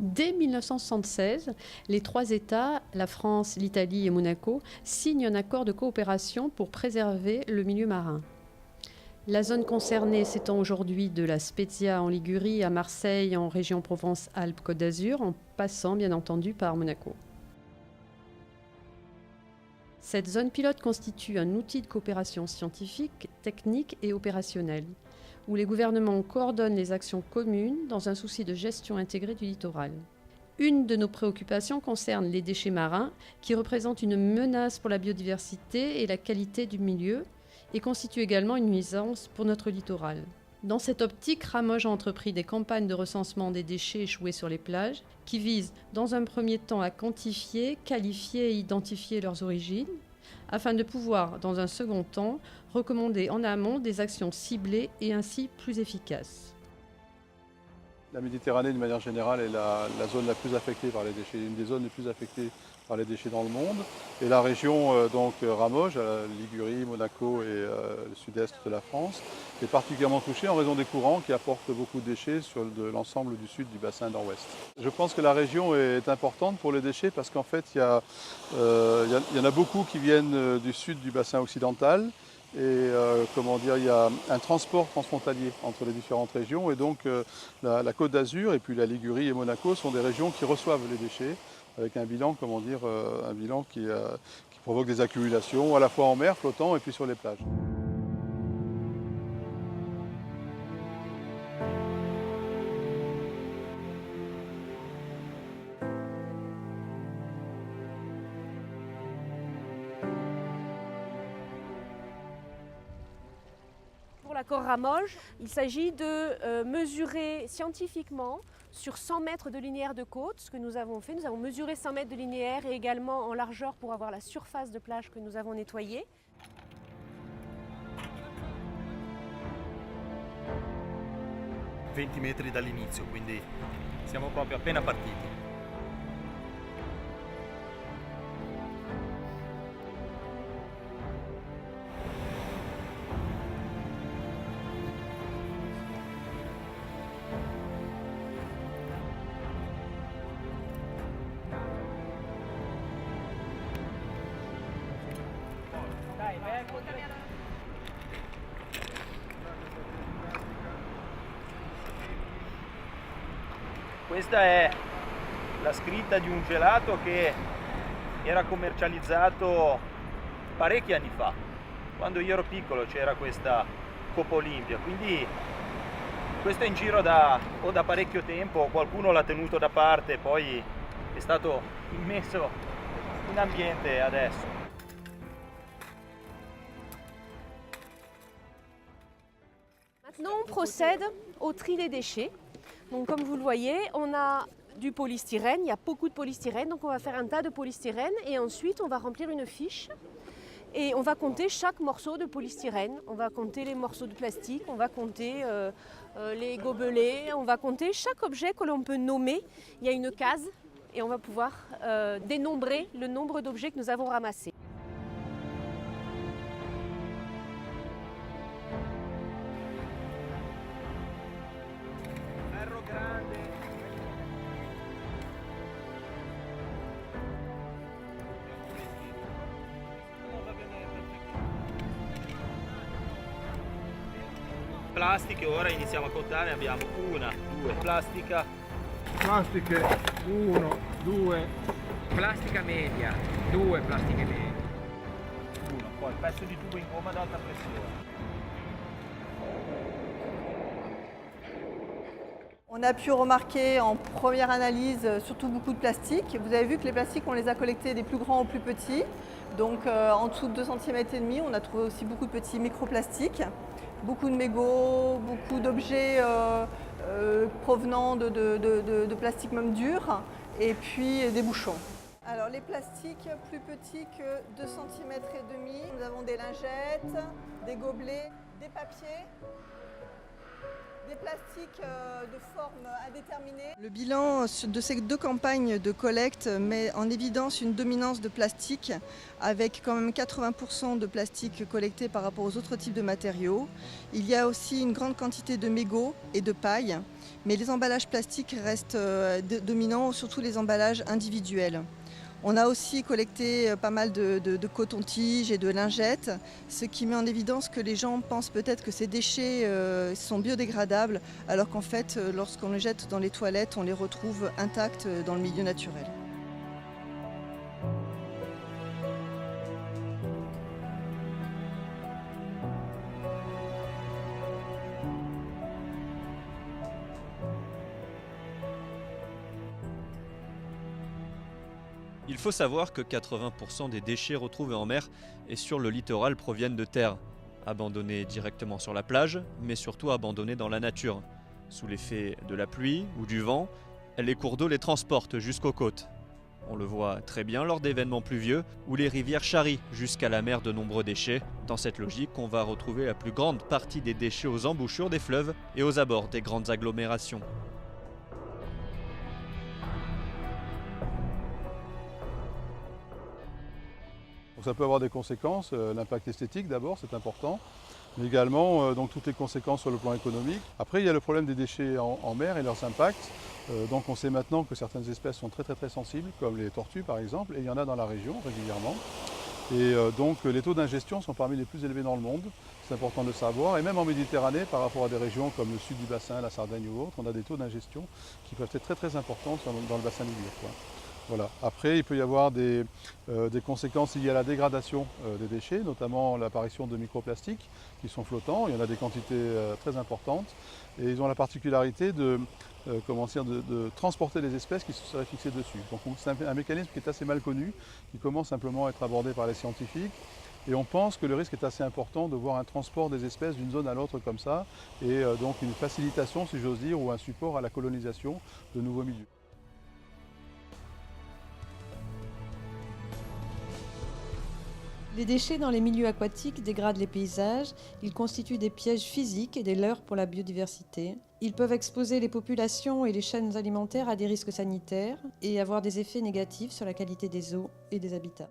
Dès 1976, les trois États, la France, l'Italie et Monaco, signent un accord de coopération pour préserver le milieu marin. La zone concernée s'étend aujourd'hui de la Spezia en Ligurie à Marseille en région Provence-Alpes-Côte d'Azur, en passant bien entendu par Monaco. Cette zone pilote constitue un outil de coopération scientifique, technique et opérationnelle, où les gouvernements coordonnent les actions communes dans un souci de gestion intégrée du littoral. Une de nos préoccupations concerne les déchets marins, qui représentent une menace pour la biodiversité et la qualité du milieu, et constituent également une nuisance pour notre littoral. Dans cette optique, Ramoge a entrepris des campagnes de recensement des déchets échoués sur les plages, qui visent dans un premier temps à quantifier, qualifier et identifier leurs origines, afin de pouvoir, dans un second temps, recommander en amont des actions ciblées et ainsi plus efficaces. La Méditerranée, de manière générale, est la zone la plus affectée par les déchets, une des zones les plus affectées par les déchets dans le monde. Et la région Ramoge, Ligurie, Monaco et le sud-est de la France, est particulièrement touchée en raison des courants qui apportent beaucoup de déchets sur l'ensemble du sud du bassin nord-ouest. Je pense que la région est importante pour les déchets parce qu'en fait, il y en a beaucoup qui viennent du sud du bassin occidental. Et il y a un transport transfrontalier entre les différentes régions et donc la Côte d'Azur et puis la Ligurie et Monaco sont des régions qui reçoivent les déchets avec un bilan, qui provoque des accumulations à la fois en mer, flottant et puis sur les plages. Pour l'accord Ramoge, il s'agit de mesurer scientifiquement sur 100 mètres de linéaire de côte, ce que nous avons fait. Nous avons mesuré 100 mètres de linéaire et également en largeur pour avoir la surface de plage que nous avons nettoyée. « 20 metri dall'inizio, quindi siamo proprio appena partiti. Questa è la scritta di un gelato che era commercializzato parecchi anni fa. Quando io ero piccolo c'era questa Coppa Olimpia, quindi questo è in giro da parecchio tempo, qualcuno l'ha tenuto da parte, poi è stato immesso in ambiente adesso. Maintenant, on procède au tri des déchets. Donc, comme vous le voyez, on a du polystyrène, il y a beaucoup de polystyrène, donc on va faire un tas de polystyrène et ensuite on va remplir une fiche et on va compter chaque morceau de polystyrène, on va compter les morceaux de plastique, on va compter les gobelets, on va compter chaque objet que l'on peut nommer. Il y a une case et on va pouvoir dénombrer le nombre d'objets que nous avons ramassés. Plastiche, ora iniziamo a contare, abbiamo 1, 2, plastica. Plastiche, 1, 2. Plastica media, 2 plastiche medie. 1, poi pezzo di tubo in gomma ad alta pressione. On a pu remarquer en première analyse surtout beaucoup de plastique. Vous avez vu que les plastiques, on les a collectés des plus grands aux plus petits. Donc en dessous de 2 cm et demi, on a trouvé aussi beaucoup de petits microplastiques. Beaucoup de mégots, beaucoup d'objets provenant de plastique même dur et puis des bouchons. Alors les plastiques plus petits que 2 cm et demi, nous avons des lingettes, des gobelets, des papiers, des plastiques de forme indéterminée. Le bilan de ces 2 campagnes de collecte met en évidence une dominance de plastique avec quand même 80% de plastique collecté par rapport aux autres types de matériaux. Il y a aussi une grande quantité de mégots et de paille mais les emballages plastiques restent dominants, surtout les emballages individuels. On a aussi collecté pas mal de coton-tiges et de lingettes, ce qui met en évidence que les gens pensent peut-être que ces déchets sont biodégradables, alors qu'en fait, lorsqu'on les jette dans les toilettes, on les retrouve intacts dans le milieu naturel. Il faut savoir que 80% des déchets retrouvés en mer et sur le littoral proviennent de terre, abandonnés directement sur la plage, mais surtout abandonnés dans la nature. Sous l'effet de la pluie ou du vent, les cours d'eau les transportent jusqu'aux côtes. On le voit très bien lors d'événements pluvieux où les rivières charrient jusqu'à la mer de nombreux déchets. Dans cette logique, on va retrouver la plus grande partie des déchets aux embouchures des fleuves et aux abords des grandes agglomérations. Donc ça peut avoir des conséquences, l'impact esthétique d'abord, c'est important, mais également donc toutes les conséquences sur le plan économique. Après, il y a le problème des déchets en mer et leurs impacts. Donc on sait maintenant que certaines espèces sont très sensibles, comme les tortues par exemple, et il y en a dans la région régulièrement. Et donc les taux d'ingestion sont parmi les plus élevés dans le monde, c'est important de le savoir, et même en Méditerranée, par rapport à des régions comme le sud du bassin, la Sardaigne ou autre, on a des taux d'ingestion qui peuvent être très importants dans le bassin Ligure. Voilà. Après, il peut y avoir des conséquences liées à la dégradation des déchets, notamment l'apparition de microplastiques qui sont flottants. Il y en a des quantités très importantes et ils ont la particularité de transporter les espèces qui se seraient fixées dessus. Donc c'est un mécanisme qui est assez mal connu, qui commence simplement à être abordé par les scientifiques. Et on pense que le risque est assez important de voir un transport des espèces d'une zone à l'autre comme ça, et donc une facilitation, si j'ose dire, ou un support à la colonisation de nouveaux milieux. Les déchets dans les milieux aquatiques dégradent les paysages, ils constituent des pièges physiques et des leurres pour la biodiversité. Ils peuvent exposer les populations et les chaînes alimentaires à des risques sanitaires et avoir des effets négatifs sur la qualité des eaux et des habitats.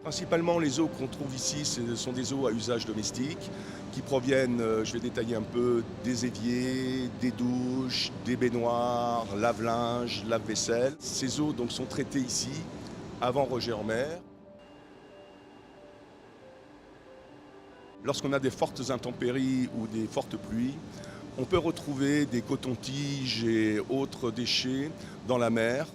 Principalement, les eaux qu'on trouve ici, ce sont des eaux à usage domestique qui proviennent, je vais détailler un peu, des éviers, des douches, des baignoires, lave-linge, lave-vaisselle. Ces eaux donc, sont traitées ici avant rejet en mer. Lorsqu'on a des fortes intempéries ou des fortes pluies, on peut retrouver des cotons-tiges et autres déchets dans la mer.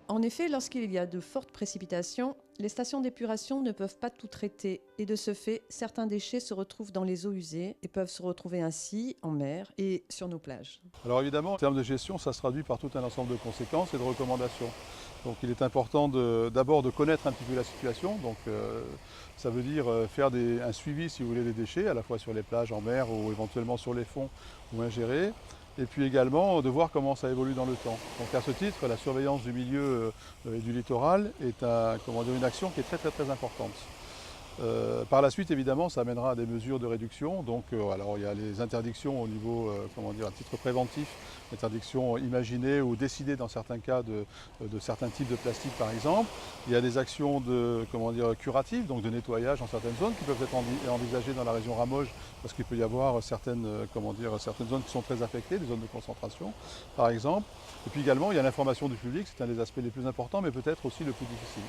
En effet, lorsqu'il y a de fortes précipitations, les stations d'épuration ne peuvent pas tout traiter et de ce fait, certains déchets se retrouvent dans les eaux usées et peuvent se retrouver ainsi en mer et sur nos plages. Alors évidemment, en termes de gestion, ça se traduit par tout un ensemble de conséquences et de recommandations. Donc il est important d'abord de connaître un petit peu la situation. Donc ça veut dire faire un suivi, si vous voulez, des déchets, à la fois sur les plages, en mer ou éventuellement sur les fonds ou ingérés. Et puis également de voir comment ça évolue dans le temps. Donc à ce titre, la surveillance du milieu et du littoral est une action qui est très importante. Par la suite, évidemment, ça amènera à des mesures de réduction. Donc, alors, il y a les interdictions au niveau, à titre préventif, interdictions imaginées ou décidées dans certains cas de certains types de plastique, par exemple. Il y a des actions curatives, donc de nettoyage dans certaines zones qui peuvent être envisagées dans la région Ramoge, parce qu'il peut y avoir certaines zones qui sont très affectées, des zones de concentration, par exemple. Et puis également, il y a l'information du public, c'est un des aspects les plus importants, mais peut-être aussi le plus difficile.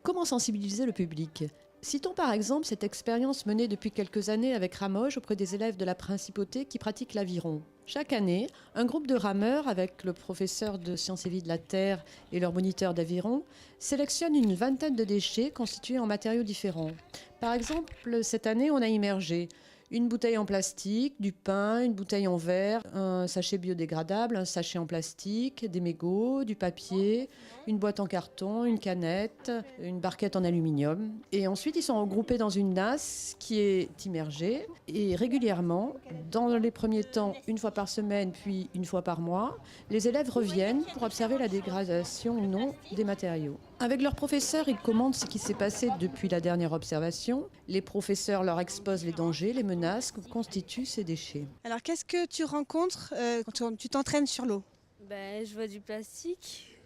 Comment sensibiliser le public ? Citons par exemple cette expérience menée depuis quelques années avec Ramoge auprès des élèves de la Principauté qui pratiquent l'aviron. Chaque année, un groupe de rameurs, avec le professeur de sciences et vie de la Terre et leur moniteur d'aviron, sélectionne une vingtaine de déchets constitués en matériaux différents. Par exemple, cette année, on a immergé une bouteille en plastique, du pain, une bouteille en verre, un sachet biodégradable, un sachet en plastique, des mégots, du papier, une boîte en carton, une canette, une barquette en aluminium. Et ensuite, ils sont regroupés dans une nasse qui est immergée. Et régulièrement, dans les premiers temps, une fois par semaine, puis une fois par mois, les élèves reviennent pour observer la dégradation ou non des matériaux. Avec leurs professeurs, ils commentent ce qui s'est passé depuis la dernière observation. Les professeurs leur exposent les dangers, les menaces que constituent ces déchets. Alors qu'est-ce que tu rencontres quand tu t'entraînes sur l'eau? Je vois du plastique.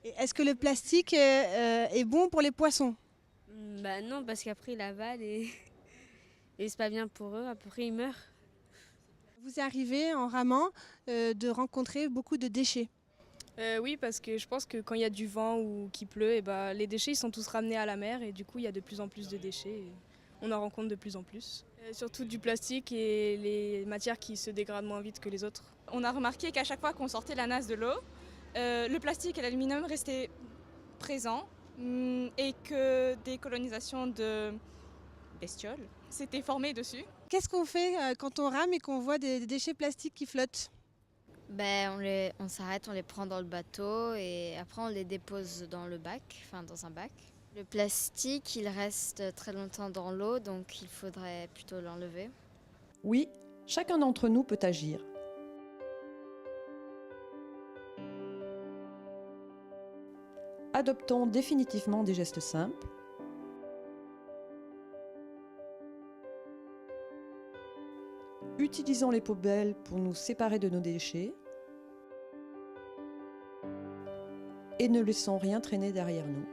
Et est-ce que le plastique est bon pour les poissons? Non, parce qu'après ils avalent et c'est pas bien pour eux, après ils meurent. Vous arrivez en ramant de rencontrer beaucoup de déchets. Oui, parce que je pense que quand il y a du vent ou qu'il pleut, les déchets ils sont tous ramenés à la mer et du coup il y a de plus en plus de déchets. Et on en rencontre de plus en plus. Surtout du plastique et les matières qui se dégradent moins vite que les autres. On a remarqué qu'à chaque fois qu'on sortait la nasse de l'eau, le plastique et l'aluminium restaient présents et que des colonisations de bestioles s'étaient formées dessus. Qu'est-ce qu'on fait quand on rame et qu'on voit des déchets plastiques qui flottent? On s'arrête, on les prend dans le bateau et après on les dépose dans le bac, dans un bac. Le plastique, il reste très longtemps dans l'eau, donc il faudrait plutôt l'enlever. Oui, chacun d'entre nous peut agir. Adoptons définitivement des gestes simples. Utilisons les poubelles pour nous séparer de nos déchets. Et ne laissons rien traîner derrière nous.